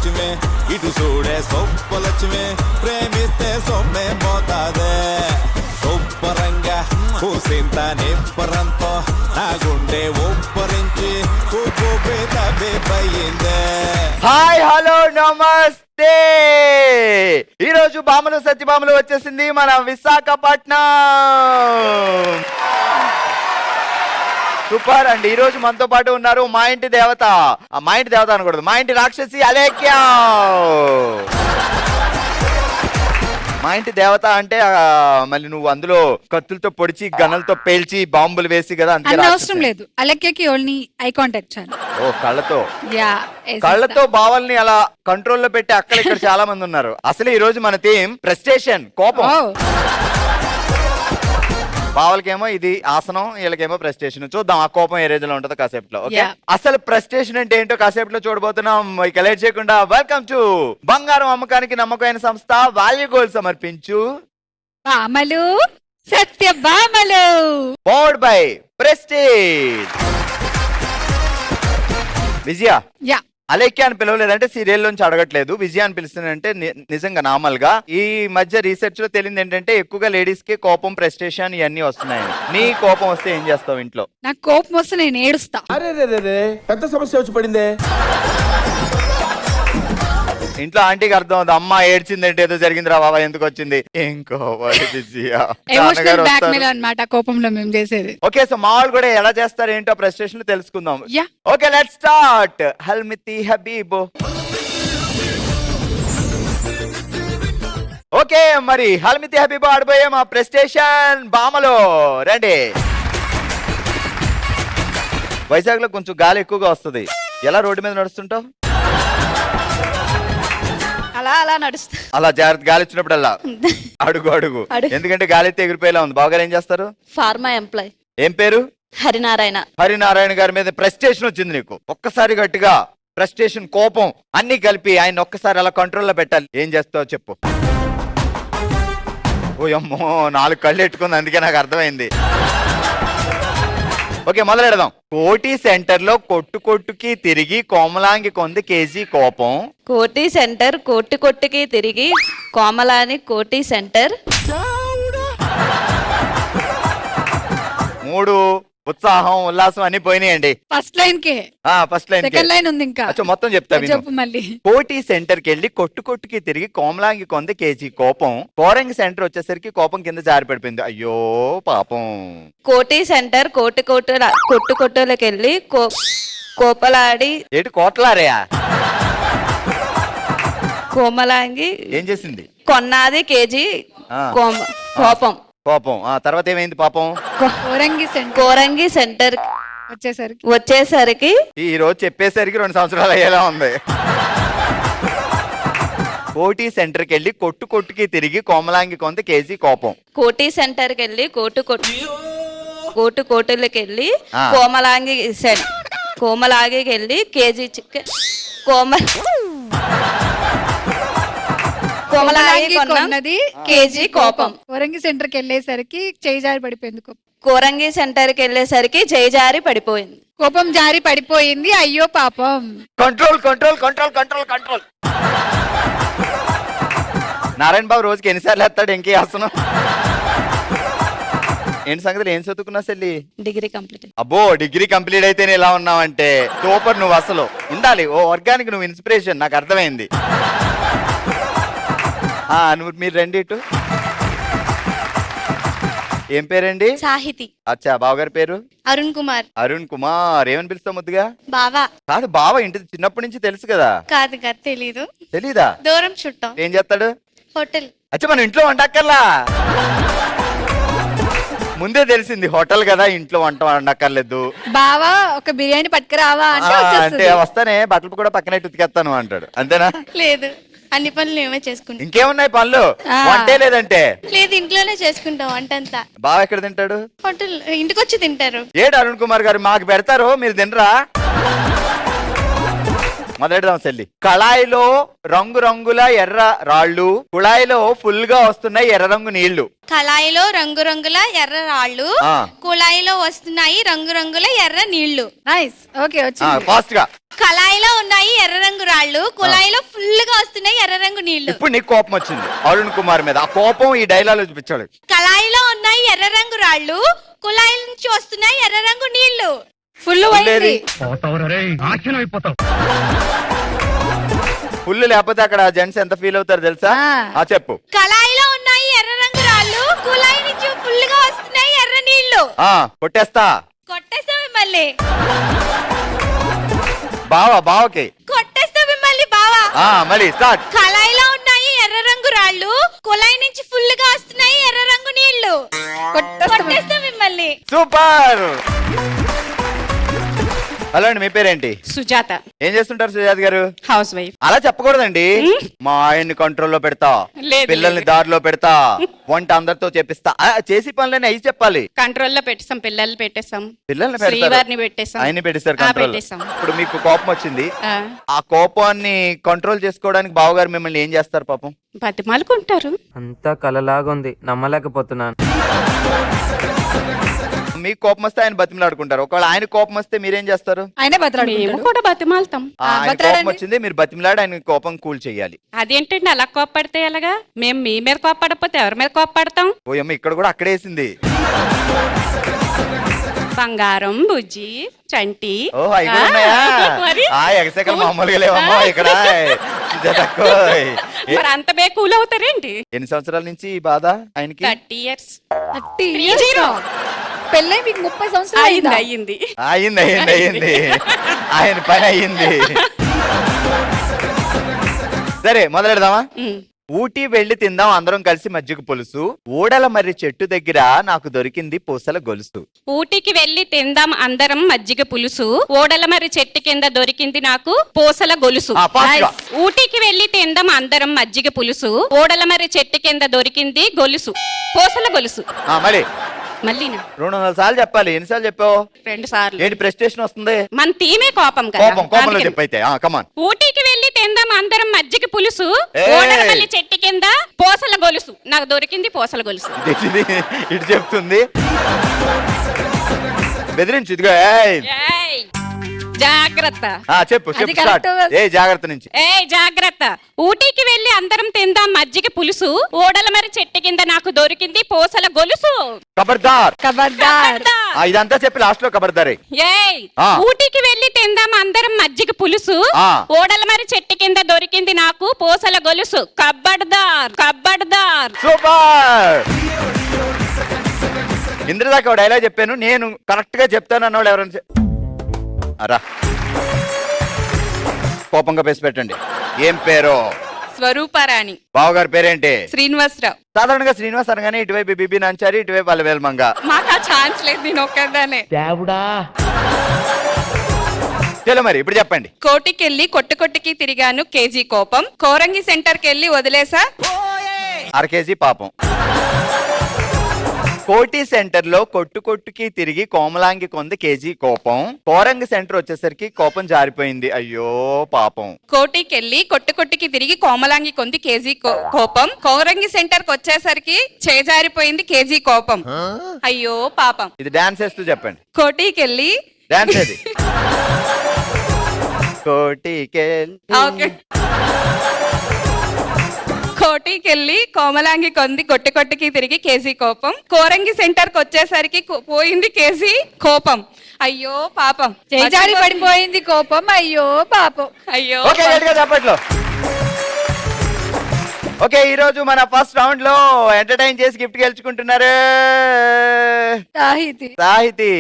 లక్ష్మి ఇటు చూడే సొప్పలక్ష్మి ప్రేమిస్తే సొమ్మే పోతాదే సూపరంగా కూసింత నిప్పరంతో నా గుండె ఉప్పరించి ఉప్పు బేబయ్యిందే. హాయ్ హలో నమస్తే. ఈ రోజు బామలు సత్యభామలు వచ్చేసింది మన విశాఖపట్నం. సూపర్ అండి. ఈ రోజు మనతో పాటు ఉన్నారు మా ఇంటి దేవత, మా ఇంటి దేవత అనకూడదు, మా ఇంటి రాక్షసి అలేఖ్యా. మా ఇంటి దేవత అంటే మళ్ళీ నువ్వు అందులో కత్తులతో పొడిచి గన్నలతో పేల్చి బాంబులు వేసి కదా అంతే అవసరం లేదు. అలెక్కి ఓన్లీ ఐ కాంటాక్ట్ చాలు. ఓ కళ్ళతో కళ్ళతో బావల్ని అలా కంట్రోల్లో పెట్టి అక్కడ ఇక్కడ చాలా మంది ఉన్నారు. అసలు ఈ రోజు మన థీమ్ ప్రెస్టేషన్, కోపం. బావలకేమో ఇది ఆసనం, వీళ్ళకేమో ప్రెస్టేషన్. చూద్దాం ఆ కోపం ఏ రేంజ్ లో ఉంటుందో కాసేపులో. ఓకే, అసలు ప్రెస్టేషన్ అంటే ఏంటో కాసేపులో చూడబోతున్నాం. ఇక లేట్ చేయకుండా వెల్కమ్ టు బంగారం అమ్మకానికి నమ్మకమైన సంస్థ వాల్యూ గోల్డ్ సమర్పించు బామలు సత్యభామలు పవర్డ్ బై ప్రెస్టేజ్. విజయ, అలేఖ్య అని పిలవలేదంటే సీరియల్ నుంచి అడగట్లేదు, విజయ అని పిలుస్తుందంటే నిజంగా నార్మల్ గా. ఈ మధ్య రీసెర్చ్ లో తెలియదు ఏంటంటే ఎక్కువగా లేడీస్ కి కోపం, ప్రెస్టేషన్ ఇవన్నీ వస్తున్నాయి. నీ కోపం వస్తే ఏం చేస్తావు ఇంట్లో? నాకు కోపం వస్తే నేను ఏడుస్తా. అరే పెద్ద సమస్య వచ్చి పడిందే. ఇంట్లో ఆంటీకి అర్థం అవుతుంది, అమ్మ ఏడ్చిందంటే ఏదో జరిగింది రా బాబా, ఎందుకు వచ్చింది అన్నమాట కోపంలో మేము చేసేది. ఓకే, సో మా వాళ్ళు కూడా ఎలా చేస్తారు ఏంటో ప్రెస్టేషన్ తెలుసుకుందాం. Okay, let's start. హల్మితి హబీబ్. ఓకే, మరి హల్మితి హబీబ్ ఆడిపోయే మా ప్రెస్టేషన్ బామలో రండి. వైజాగ్ లో కొంచెం గాలి ఎక్కువగా వస్తుంది. ఎలా రోడ్డు మీద నడుస్తుంటావు? అలా నడుస్తా. అలా జాగ్రత్త, గాలి వచ్చినప్పుడల్లా అడుగు అడుగు, ఎందుకంటే గాలి అయితే ఎగిరిపోయేలా ఉంది. బావగారు ఏం చేస్తారు? Pharma employee. ఏం పేరు? హరినారాయణ. హరినారాయణ గారి మీద ప్రెస్టేషన్ వచ్చింది నీకు. ఒక్కసారి గట్టిగా ప్రెస్టేషన్, కోపం అన్ని కలిపి ఆయన ఒక్కసారి అలా కంట్రోల్లో పెట్టాలి. ఏం చేస్తావు చెప్పు. ఓ అమ్మో, 4 కళ్ళు ఎట్టుకుంది, అందుకే నాకు అర్థమైంది. ఓకే, మొదలెడదాం. కోటి సెంటర్ లో కొట్టుకి తిరిగి కోమలాంగి కొంది కేజీ కోపం. కోటి సెంటర్ కొట్టుకి తిరిగి కోమలాని కోటి సెంటర్. 3 ఉత్సాహం, ఉల్లాసం అన్ని పోయినాయండి. ఫస్ట్ లైన్ కే ఫస్ట్ లైన్, సెకండ్ లైన్ ఉంది ఇంకా. మొత్తం చెప్తా చెప్పు మళ్ళీ. కోటి సెంటర్ కి వెళ్ళి కొట్టుకి తిరిగి కోమలాంగి కొంది కేజీ కోపం. కోరంగి సెంటర్ వచ్చేసరికి కోపం కింద జారి పడిపోయింది. అయ్యో పాపం. కోటి సెంటర్ కొట్టులకి వెళ్ళి కోపలాడి. ఏంటి కోటలారయా? కోమలాంగి ఏం చేసింది? కొన్నాది కేజీ కోపం. కోపం తర్వాత ఏమైంది పాపం? కోరంగి సెంటర్ వచ్చేసరికి ఈ రోజు చెప్పేసరికి 2 సంవత్సరాలు అయ్యేలా ఉంది. కోటి సెంటర్ కి వెళ్ళి కొట్టుకి తిరిగి కోమలాంగి కొంత కేజీ కోపం. కోటి సెంటర్ కి వెళ్ళి కోటులకి వెళ్ళి కోమలాంగికి వెళ్ళి కేజీ చికెన్ కోమలాంగి కొన్నది కేజీ కోపం. కోరంగి సెంటర్ కి వెళ్ళేసరికి చేయి జారి పడిపోయింది. కోరంగి సెంటర్ కి వెళ్ళేసరికి చేయి జారి పడిపోయింది. కోపం జారి పడిపోయింది. అయ్యో పాపం. Control control control control control. Narayana Babu రోజుకి ఎన్నిసార్లు వేస్తాడు? ఇంకే వేస్తున్నాం. ఏంటి సంగతులు? ఏం చదువుకున్నా చెల్లి? Degree complete. అబ్బో, డిగ్రీ కంప్లీట్ అయితేనే ఇలా ఉన్నావంటే సూపర్. నువ్వు అసలు ఉండాలి, ఓ వర్గానికి నువ్వు ఇన్స్పిరేషన్. నాకు అర్థమైంది. మీరు రండి ఇటు. ఏం పేరండి? సాహితి. అచ్చా, బావగారి పేరు? అరుణ్ కుమార్. అరుణ్ కుమార్. ఏమని పిలుస్తావు ముద్దుగా? బావా. కాదు, బావ ఇంటి చిన్నప్పటి నుంచి తెలుసు కదా? కాదు తెలీదు. తెలీదా? దూరం చుట్టాం. ఏం చేస్తాడు? హోటల్. అచ్చా, మన ఇంట్లో వంటక్కర్లా. ముందే తెలిసింది హోటల్ కదా, ఇంట్లో వంట వండక్కర్లేదు. బావా ఒక బిర్యానీ పట్టుకురావా అంటే వస్తానే బట్టలు కూడా పక్కనే ఉతికేస్తాను అంటాడు. అంతేనా? లేదు, అన్ని పనులు మేమే చేసుకుంటాం. ఇంకేమున్నాయి పనులు? వంటే లేదంటే? లేదు, ఇంట్లోనే చేసుకుంటాం వంటంతా. బావ ఎక్కడ తింటాడు? హోటల్. ఇంటికి వచ్చి తింటారు. ఏడు అరుణ్ కుమార్ గారు మాకు పెడతారు, మీరు తినరా? మొదలెడదాం చెల్లి. కళాయిలో రంగురంగుల ఎర్ర రాళ్ళు, కుళాయిలో ఫుల్ గా వస్తున్నాయి ఎర్ర రంగు నీళ్లు. కళాయిలో రంగురంగుల ఎర్ర రాళ్ళు, కుళాయిలో వస్తున్నాయి రంగురంగుల ఎర్ర నీళ్లు. నైస్. ఓకే, వచ్చింది. ఫాస్ట్ గా. కళాయిలో ఉన్నాయి ఎర్ర రంగు రాళ్ళు కుళాయిలో ఫుల్ గా వస్తున్నాయి ఎర్ర రంగు నీళ్లు. ఇప్పుడు నీకు కోపం వచ్చింది అరుణ్ కుమార్ మీద. ఆ కోపం ఈ డైలాగ్ చూపించాడు. కళాయిలో ఉన్నాయి ఎర్ర రంగు రాళ్ళు కుళాయి నుంచి వస్తున్నాయి ఎర్ర రంగు నీళ్లు. ఫుల్ ఉండేది. ఫుల్ లేకపోతే అక్కడ జెంట్స్ ఎంత ఫీల్ అవుతారు తెలుసా? ఆ చెప్పు. కళాయిలో ఉన్నాయి ఎర్ర రంగు రాళ్ళు కుళాయి నుంచి ఫుల్ గా వస్తున్నాయి ఎర్ర నీళ్లు. కొట్టేస్తా. కొట్టేస్తా మిమ్మల్ని. బావకి కొట్టేస్తా మిమ్మల్ని బావా. మళ్ళీ స్టార్ట్. కళాయిలో ఉన్నాయి ఎర్ర రంగు రాళ్ళు కుళాయి నుంచి ఫుల్ గా వస్తున్నాయి ఎర్ర రంగు నీళ్లు. కొట్టేస్తా మిమ్మల్ని. సూపర్. హలో అండి, మీ పేరేంటి? సుజాత. ఏం చేస్తుంటారు సుజాత గారు? House wife. అలా చెప్పకూడదండి. మా ఆయన్ని కంట్రోల్లో పెడతా, లేదు, పిల్లల్ని లేదు. దారిలో పెడతా, వంట అందరితో చేపిస్తా, చేసి పనులని అయి చెప్పాలి. కంట్రోల్ లో పెట్టేసాం, పిల్లల్ని పెట్టేసాం, పిల్లల్ని శ్రీవారిని పెట్టేసాం, ఆయన్ని పెట్టేశారు ఆ, కంట్రోల్. పెట్టేశాం. ఇప్పుడు మీకు కోపం వచ్చింది. ఆ, ఆ కోపాన్ని కంట్రోల్ చేసుకోవడానికి బావగారు మిమ్మల్ని ఏం చేస్తారు పాపం? బతిమాలుకుంటారు. అంతా కలలాగా ఉంది, నమ్మలేకపోతున్నాను. మీకు కోపం వస్తే ఆయన బతిమలాడుకుంటారు. ఒకవేళ ఆయన కోపం వస్తే మీరేం చేస్తారు? ఆయనే మేము బతలాడుకుంటాడు. కూడా బతిమాలుతాం. ఆయన బతిలాడండి. కోపం వచ్చింది, మీరు బతిమలాడి ఆయన కోపం కూల్ చేయాలి. అదేంటండి అలా కోప్పడితే ఎలాగా? మేము మీ మీద కోప్పడకపోతే ఎవరి మీద కోప్పడతాం? ఓయమ్మ ఇక్కడ కూడా అక్కడేసింది. బంగారం, బుజ్జి, చంటి. ఓ అవి కూడా ఉన్నాయా? మరి? ఎగసెకలు మామూలుగా లేవమ్మా ఇక్కడ. తక్కువ. మరి అంత బే కూల్ అవుతారేంటి? ఎన్ని సంవత్సరాల నుంచి ఈ బాధ ఆయనకి? 30 years. 30 years. పెళ్ళై మీకు 30 సంవత్సరాలు అయింది అయిందా? అయింది. అయ్యింది. ఆయన పని అయ్యింది. సరే మొదలెడదామా? ఊటీ వెళ్లి తిందాం అందరం కలిసి మజ్జిగ పులుసు. ఊడల మర్రి చెట్టు దగ్గర నాకు దొరికింది పూసల గొలుసు. ఊటీకి వెళ్లి తిందాం అందరం మజ్జిగ పులుసు. ఓడల మరి చెట్టు కింద దొరికింది నాకు పూసల గొలుసు. fast గా. ఊటీకి వెళ్లి తిందాం అందరం మజ్జిగ పులుసు. ఓడల మరి చెట్టు కింద దొరికింది గొలుసు, పూసల గొలుసు. మరి మళ్ళీనా 200 సార్లు చెప్పాలి. ఎన్నిసార్లు చెప్పావు? 2 సార్లు. ఏంటి ప్రెస్టేషన్ వస్తుంది? మన తీమే కోపం కదా. కోపంలో అందుకని. చెప్పైతే కమాన్. ఊటీకి వెళ్లి తిందాం అందరం మజ్జిగ పులుసు. ఏయ్. ఓడల మల్లి చెట్టు కింద పూసల గొలుసు. నాకు దొరికింది పూసల గొలుసు. ఇటు చెప్తుంది. బెదిరించు ఇదిగో. ఏయ్. ఏయ్, జాగ్రత్త. చెప్పు అది స్టార్ట్. correct. ఏ జాగ్రత్త నుంచి. ఏయ్ జాగ్రత్త. ఊటీకి వెళ్లి అందరం తిందాం మజ్జిగ పులుసు. ఓడల మరి చెట్టు కింద నాకు దొరికింది పూసల గొలుసు. ఖబర్దార్. ఖబర్దార్. ఇదంతా చెప్పి లాస్ట్ లో ఖబర్దారే. ఏయ్, ఆ. ఊటీకి వెళ్లి తిందాం అందరం మజ్జిగ పులుసు. ఆ. ఓడల మరి చెట్టు కింద దొరికింది నాకు పూసల గొలుసు. కబ్బడ్దార్ కబ్బడ్దార్. సూపర్. ఇంద్రదాకా ఒక డైలాగ్ చెప్పాను, నేను కరెక్ట్ గా చెప్తాను అన్నవాడు ఎవరైనా అరా కోపంగా పేసి పెట్టండి. ఏం పేరు? స్వరూపారాణి. బావగారి పేరేంటి? శ్రీనివాసరావు. సాధారణంగా శ్రీనివాస్ అనగానే ఇటువైపు బిబి నాంచారి, ఇటువైపు అలవేల్ మంగ. మాకు ఆ ఛాన్స్ లేదు, నేను ఒక్కదానే. చలో మరి ఇప్పుడు చెప్పండి. కోటికెళ్ళి కొట్టుకొట్టుకి తిరిగాను కేజీ కోపం. కోరంగి సెంటర్ కెళ్ళి వదిలేసా 1/2 కేజీ పాపం. కోటి సెంటర్ లో కొట్టుకి తిరిగి కోమలాంగి కొంది కేజీ కోపం. కోరంగి సెంటర్ వచ్చేసరికి కోపం జారిపోయింది. అయ్యో పాపం. కోటికెళ్ళి కొట్టుకొట్టుకి తిరిగి కోమలాంగి కొంది కేజీ కోపం. కోరంగి సెంటర్ కి వచ్చేసరికి చేజారిపోయింది కేజీ కోపం. అయ్యో పాపం. ఇది డాన్స్ వేస్తూ చెప్పండి. కోటికెళ్ళి డాన్స్ ఏది? కోటికెళ్ళి. ఓకే. కోటికెళ్ళి కోమలాంగి కొంది కొట్టుకి తిరిగి కేజీ కోపం. కోరంగి సెంటర్ కి వచ్చేసరికి పోయింది కేజీ కోపం. అయ్యో పాపం. చేజారి పడిపోయింది కోపం. అయ్యో పాపం. అయ్యో ఓకే గట్టిగా చెప్పట్లో. ఓకే ఈ రోజు మన ఫస్ట్ రౌండ్ లో ఎంటర్టైన్ చేసి గిఫ్ట్ గెలుచుకుంటున్నారు సాహితి.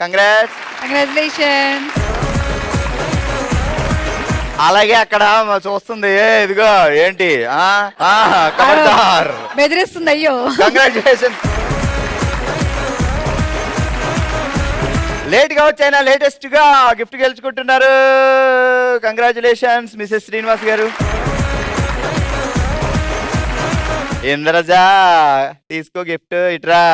కంగ్రాట్స్. కంగ్రాచులేషన్స్. అలాగే అక్కడ చూస్తుంది. ఇదిగో ఏంటి ఖబర్దార్. బెదిరిస్తుంది. అయ్యో కంగ్రాచులేషన్. లేట్ గా వచ్చైనా లేటెస్ట్ గా గిఫ్ట్ గెలుచుకుంటున్నారు. కంగ్రాచులేషన్స్ మిసెస్ శ్రీనివాస్ గారు. ఇంద్రజా తీసుకో గిఫ్ట్. ఇట్రా.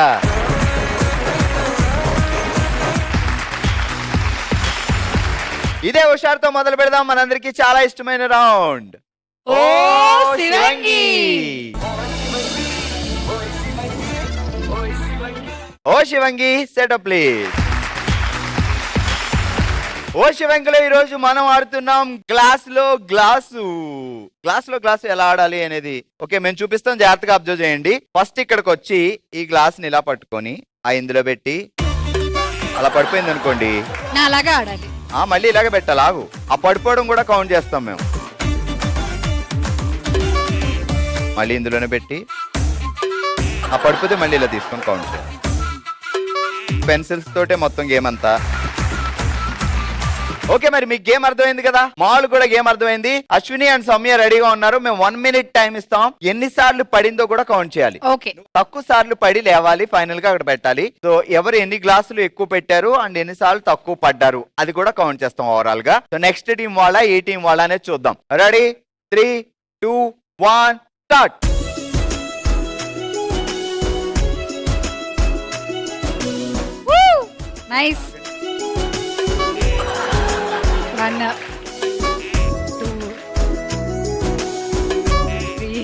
ఇదే హుషారుతో మొదలు పెడదాం మనందరికి చాలా ఇష్టమైన రౌండ్. ఓ శివంగి. ఓ శివంగి సెటప్ ప్లీజ్. ఓ శివంకులో ఈ రోజు మనం ఆడుతున్నాం గ్లాస్ లో గ్లాసు. గ్లాస్ లో గ్లాసు ఎలా ఆడాలి అనేది ఓకే మేము చూపిస్తాం, జాగ్రత్తగా అబ్జర్వ్ చేయండి. ఫస్ట్ ఇక్కడికి వచ్చి ఈ గ్లాస్ ని ఇలా పట్టుకొని ఇందులో పెట్టి అలా పడిపోయింది అనుకోండి, నా అలాగా ఆడాలి. మళ్ళీ ఇలాగే పెట్టాలి. ఆగు, ఆ పడిపోవడం కూడా కౌంట్ చేస్తాం మేము. మళ్ళీ ఇందులోనే పెట్టి ఆ పడిపోతే మళ్ళీ ఇలా తీసుకొని కౌంట్ చేయాలి. పెన్సిల్స్ తోటే మొత్తం గేమ్ అంతా. ఓకే, మరి మీకు గేమ్ అర్థమైంది కదా, మాల్ కూడా గేమ్ అర్థమైంది. అశ్విని అండ్ సౌమ్య రెడీగా ఉన్నారు. మేము 1 minute టైం ఇస్తాం. ఎన్నిసార్లు పడిందో కూడా కౌంట్ చేయాలి. ఓకే, తక్కువ సార్లు పడి లేవాలి, ఫైనల్ గా అక్కడ పెట్టాలి. సో ఎవరు ఎన్ని గ్లాసులు ఎక్కువ పెట్టారు అండ్ ఎన్నిసార్లు తక్కువ పడ్డారు అది కూడా కౌంట్ చేస్తాం ఓవరాల్ గా. సో నెక్స్ట్ టీం వాళ్ళ ఏ టీం వాళ్ళ అనేది చూద్దాం. Ready, 3, 2, 1 start. నైస్. 1 2 3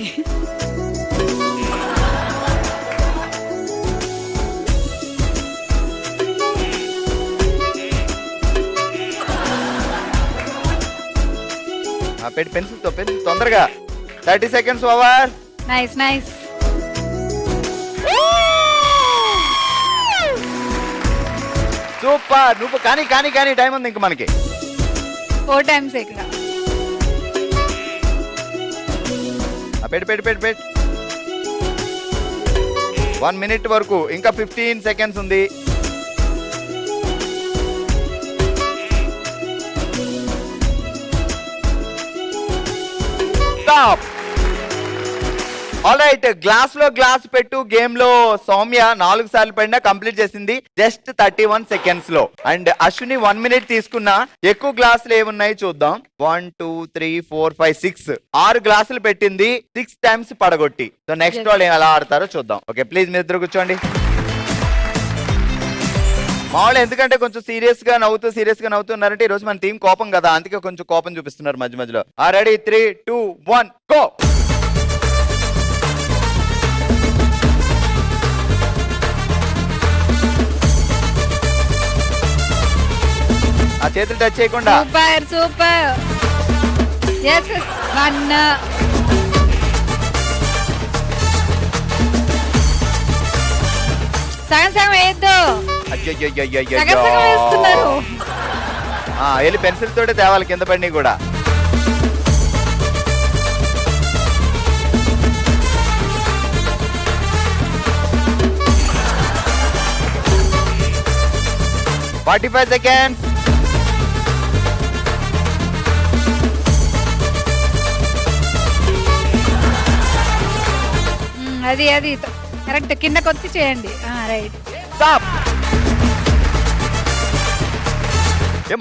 పెట్టి పెన్సిల్ తో పెన్సిల్ తొందరగా. 30 seconds over. Nice nice. Super. నువ్వు కానీ కానీ కానీ టైం ఉంది ఇంక మనకి. 4 times ఇక్కడ. పెట్టి పెట్టి పెట్టి పెట్టి 1 minute వరకు ఇంకా 15 seconds ఉంది. స్టాప్. ఆల్రైట్, గ్లాస్ లో గ్లాస్ పెట్టు గేమ్ లో సౌమ్య 4 సార్లు పడినా కంప్లీట్ చేసింది జస్ట్ 31 seconds లో. అండ్ అశ్విని 1 minute తీసుకున్నా. ఎక్కువ గ్లాసులు ఏమున్నాయి చూద్దాం. 1 2 3 4 5 6 6 గ్లాసులు పెట్టింది, 6 times పడగొట్టి. సో నెక్స్ట్ వాళ్ళు ఎలా ఆడతారో చూద్దాం. ఓకే, ప్లీజ్ మీ ఇద్దరు కూర్చోండి. మామూలు ఎందుకంటే కొంచెం సీరియస్ గా నవ్వుతున్నారంటే ఈ రోజు మన టీం కోపం కదా, అందుకే కొంచెం కోపం చూపిస్తున్నారు మధ్య మధ్యలో. Ready, 3 2 1 go. ఆ చేతులు టచ్ చేయకుండా. Super super. yes 1 సగం సగం వేయద్దు. అయ్యయ్యయ్యయ్యయ్యో. సగం సగం వేస్తున్నారు. వెళ్ళి పెన్సిల్ తోటే తేవాలి కింద పడిని కూడా. Forty 5 seconds. అది అది కరెక్ట్, కింద కొత్తి చేయండి. Right, stop.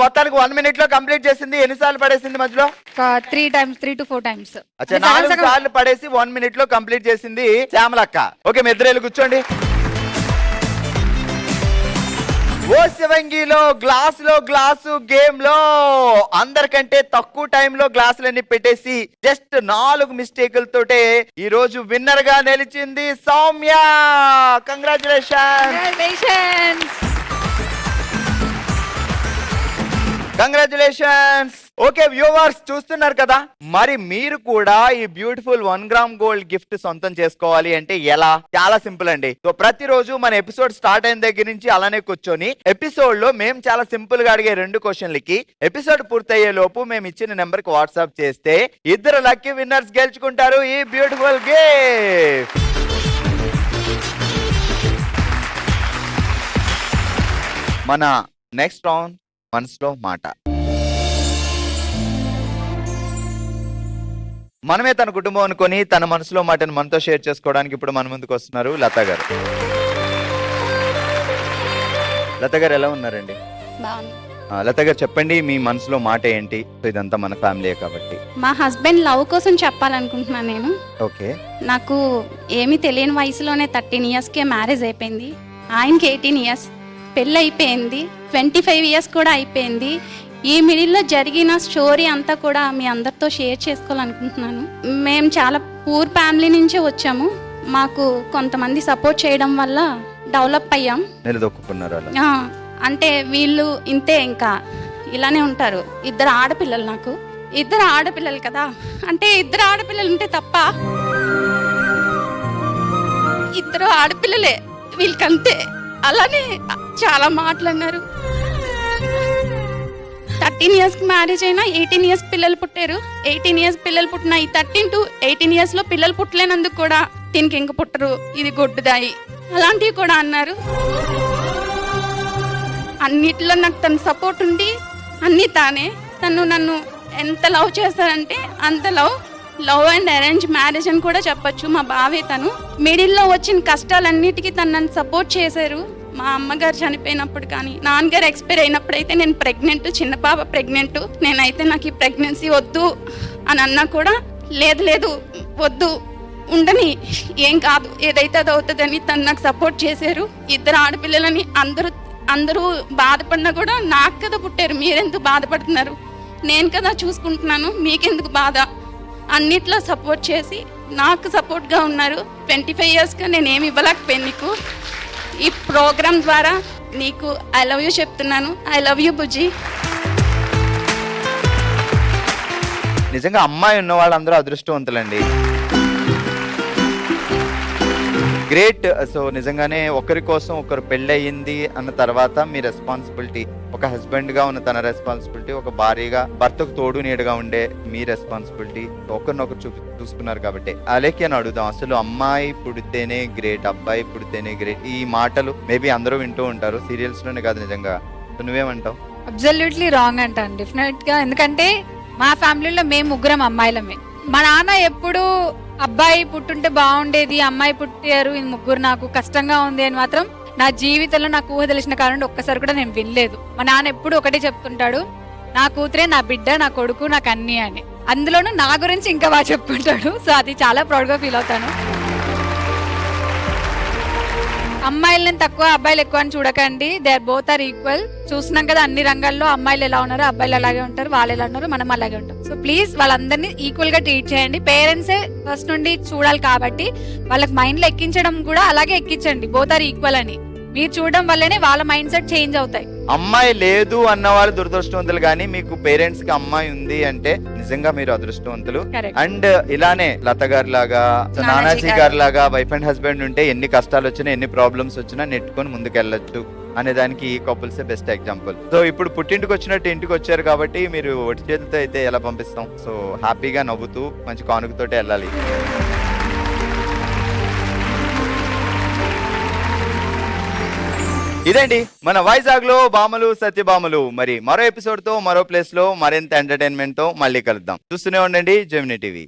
మొత్తానికి 1 minute లో కంప్లీట్ చేసింది. ఎన్నిసార్లు పడేసింది మధ్యలో? 3 times 3 to 4 times. అచ్చా, 4 సార్లు పడేసి 1 minute లో కంప్లీట్ చేసింది శ్యామలక్క. ఓకే, మీ ఇద్దరు కూర్చోండి. ఓ శివంగిలో గ్లాసు గేమ్ లో అందరికంటే తక్కువ టైంలో గ్లాసులన్నీ పెట్టేసి జస్ట్ 4 మిస్టేకులతోటే ఈ రోజు విన్నర్ గా నిలిచింది సౌమ్య. కంగ్రాచులేషన్స్. ఓకే వ్యూవర్స్, చూస్తున్నారు కదా, మరి మీరు కూడా ఈ బ్యూటిఫుల్ 1 gram గోల్డ్ గిఫ్ట్ సొంతం చేసుకోవాలి అంటే ఎలా? చాలా సింపుల్ అండి. సో ప్రతిరోజు మన ఎపిసోడ్ స్టార్ట్ అయిన దగ్గర నుంచి అలానే కూర్చొని ఎపిసోడ్ లో మేము చాలా సింపుల్ గా అడిగే 2 క్వశ్చన్లకి ఎపిసోడ్ పూర్తయ్యే లోపు మేము ఇచ్చిన నెంబర్ కి వాట్సాప్ చేస్తే 2 లక్కీ విన్నర్స్ గెలుచుకుంటారు ఈ బ్యూటిఫుల్ గిఫ్ట్. మన నెక్స్ట్ రౌండ్ మనసులో మాట. మనమే తన కుటుంబం అనుకొని తన మనసులో మాటను మనతో షేర్ చేసుకోవడానికి ఇప్పుడు మన ముందుకు వస్తున్నారు లత గారు. లత గారు ఎలా ఉన్నారండి? లత గారు చెప్పండి, మీ మనసులో మాట ఏంటి? ఇదంతా మన ఫ్యామిలీ కాబట్టి. మా హస్బెండ్ లవ్ కోసం చెప్పాలనుకుంటున్నాను నేను. ఓకే. నాకు ఏమీ తెలియని వయసులోనే 13 yearsకే మ్యారేజ్ అయిపోయింది. ఆయనకి 18 years, పెళ్ళి అయిపోయింది. 25 years కూడా అయిపోయింది. ఈ మిడిల్లో జరిగిన స్టోరీ అంతా కూడా మీ అందరితో షేర్ చేసుకోవాలనుకుంటున్నాను. మేము చాలా పూర్ ఫ్యామిలీ నుంచే వచ్చాము. మాకు కొంతమంది సపోర్ట్ చేయడం వల్ల డెవలప్ అయ్యాం. నిలదొక్కున్నారు. అంటే వీళ్ళు ఇంతే, ఇంకా ఇలానే ఉంటారు. 2 ఆడపిల్లలు నాకు, 2 ఆడపిల్లలు కదా, అంటే 2 ఆడపిల్లలు ఉంటే తప్ప, 2 ఆడపిల్లలే వీళ్ళకంతే. అలానే చాలా మాట్లాడినారు. 13 ఇయర్స్కి మ్యారేజ్ అయినా 18 ఇయర్స్ పిల్లలు పుట్టారు. 18 ఇయర్స్ పిల్లలు పుట్టిన ఈ 13 to 18 ఇయర్స్లో పిల్లలు పుట్టలేనందుకు కూడా దీనికి ఇంక పుట్టరు, ఇది గొడ్డుదాయి అలాంటివి కూడా అన్నారు. అన్నిట్లో నాకు తన సపోర్ట్ ఉండి అన్నీ తానే. తను నన్ను ఎంత లవ్ చేస్తారంటే అంత లవ్ అండ్ అరేంజ్ మ్యారేజ్ అని కూడా చెప్పొచ్చు. మా బావే తను. మిడిల్లో వచ్చిన కష్టాలన్నిటికీ తను నన్ను సపోర్ట్ చేశారు. మా అమ్మగారు చనిపోయినప్పుడు కానీ, నాన్నగారు ఎక్స్పైర్ అయినప్పుడైతే నేను ప్రెగ్నెంట్, చిన్న పాప ప్రెగ్నెంట్. నేనైతే నాకు ఈ ప్రెగ్నెన్సీ వద్దు అని అన్నా కూడా లేదు వద్దు ఉండని, ఏం కాదు, ఏదైతే అది అవుతుందని తను నాకు సపోర్ట్ చేశారు. 2 ఆడపిల్లలని అందరూ బాధపడినా కూడా నాకు కదా పుట్టారు, మీరెందుకు బాధపడుతున్నారు, నేను కదా చూసుకుంటున్నాను, మీకెందుకు బాధ, అన్నిట్లో సపోర్ట్ చేసి నాకు సపోర్ట్గా ఉన్నారు. 25 ఇయర్స్గా నేనేమి ఇవ్వలేకపోయాను నీకు. ఈ ప్రోగ్రామ్ ద్వారా నీకు ఐ లవ్ యూ చెప్తున్నాను. ఐ లవ్ యూ బుజ్జి. నిజంగా అమ్మాయి ఉన్న వాళ్ళందరూ అదృష్టవంతులండి. గ్రేట్. సో నిజంగానే ఒకరి కోసం ఒకరు పెళ్ళయింది అన్న తర్వాత మీ రెస్పాన్సిబిలిటీ, ఒక హస్బెండ్ గా ఉన్న తన రెస్పాన్సిబిలిటీ, ఒక భార్యగా భర్తకు తోడు నీడుగా ఉండే మీ రెస్పాన్సిబిలిటీ, ఒకరినొకరు చూసుకున్నారు కాబట్టి. అలాగే అని అడుగుదాం, అసలు అమ్మాయి పుడితేనే గ్రేట్, అబ్బాయి పుడితేనే గ్రేట్, ఈ మాటలు మేబీ అందరూ వింటూ ఉంటారు, సీరియల్స్ లోనే కాదు. నిజంగా నువ్వేమంటావు? అబ్సల్యూట్లీ రాంగ్ అంటాను డెఫినెట్ గా. ఎందుకంటే మా ఫ్యామిలీలో మేము 3 అమ్మాయిలమే. మా నాన్న ఎప్పుడు అబ్బాయి పుట్టుంటే బాగుండేది, అమ్మాయి పుట్టారు, ఈ 3 నాకు కష్టంగా ఉంది అని మాత్రం నా జీవితంలో నాకు ఊహ తెలిసిన కారణం ఒక్కసారి కూడా నేను వినలేదు. మా నాన్న ఎప్పుడు ఒకటే చెప్తుంటాడు, నా కూతురే నా బిడ్డ, నా కొడుకు, నాకు అన్ని అని. అందులోనూ నా గురించి ఇంకా బాగా చెప్పుకుంటాడు. సో అది చాలా ప్రౌడ్గా ఫీల్ అవుతాను. అమ్మాయిలని తక్కువ అబ్బాయిలు ఎక్కువ అని చూడకండి. They are both are equal. చూస్తున్నాం కదా అన్ని రంగాల్లో అమ్మాయిలు ఎలా ఉన్నారు, అబ్బాయిలు అలాగే ఉంటారు, వాళ్ళు ఎలా ఉన్నారు, మనం అలాగే ఉంటాం. సో ప్లీజ్ వాళ్ళందరినీ ఈక్వల్ గా ట్రీట్ చేయండి. పేరెంట్సే ఫస్ట్ నుండి చూడాలి కాబట్టి వాళ్ళకి మైండ్ లో ఎక్కించడం కూడా అలాగే ఎక్కించండి, బోత్ ఆర్ ఈక్వల్ అని. మీరు చూడడం వల్లనే వాళ్ళ మైండ్ సెట్ చేంజ్ అవుతాయి. అమ్మాయి లేదు అన్న వాళ్ళు దురదృష్టవంతులు, కానీ మీకు పేరెంట్స్ కి అమ్మాయి ఉంది అంటే నిజంగా మీరు అదృష్టవంతులు. అండ్ ఇలానే లత గారి లాగా, నానాజీ గారి లాగా వైఫ్ అండ్ హస్బెండ్ ఉంటే ఎన్ని కష్టాలు వచ్చినా, ఎన్ని ప్రాబ్లమ్స్ వచ్చినా నెట్టుకొని ముందుకెళ్ళొచ్చు అనే దానికి ఈ కపుల్సే బెస్ట్ ఎగ్జాంపుల్. సో ఇప్పుడు పుట్టింటికి వచ్చినట్టు ఇంటికి వచ్చారు కాబట్టి మీరు ఒట్టి చేతితో అయితే ఎలా పంపిస్తాం? సో హ్యాపీగా నవ్వుతూ మంచి కానుకతోటే వెళ్ళాలి. ఇదండి మన వైజాగ్ లో భామలు సత్యభామలు. మరి మరో ఎపిసోడ్ తో, మరో ప్లేస్ లో, మరింత ఎంటర్టైన్మెంట్ తో మళ్ళీ కలుద్దాం. చూస్తూనే ఉండండి జెమినీ టీవీ.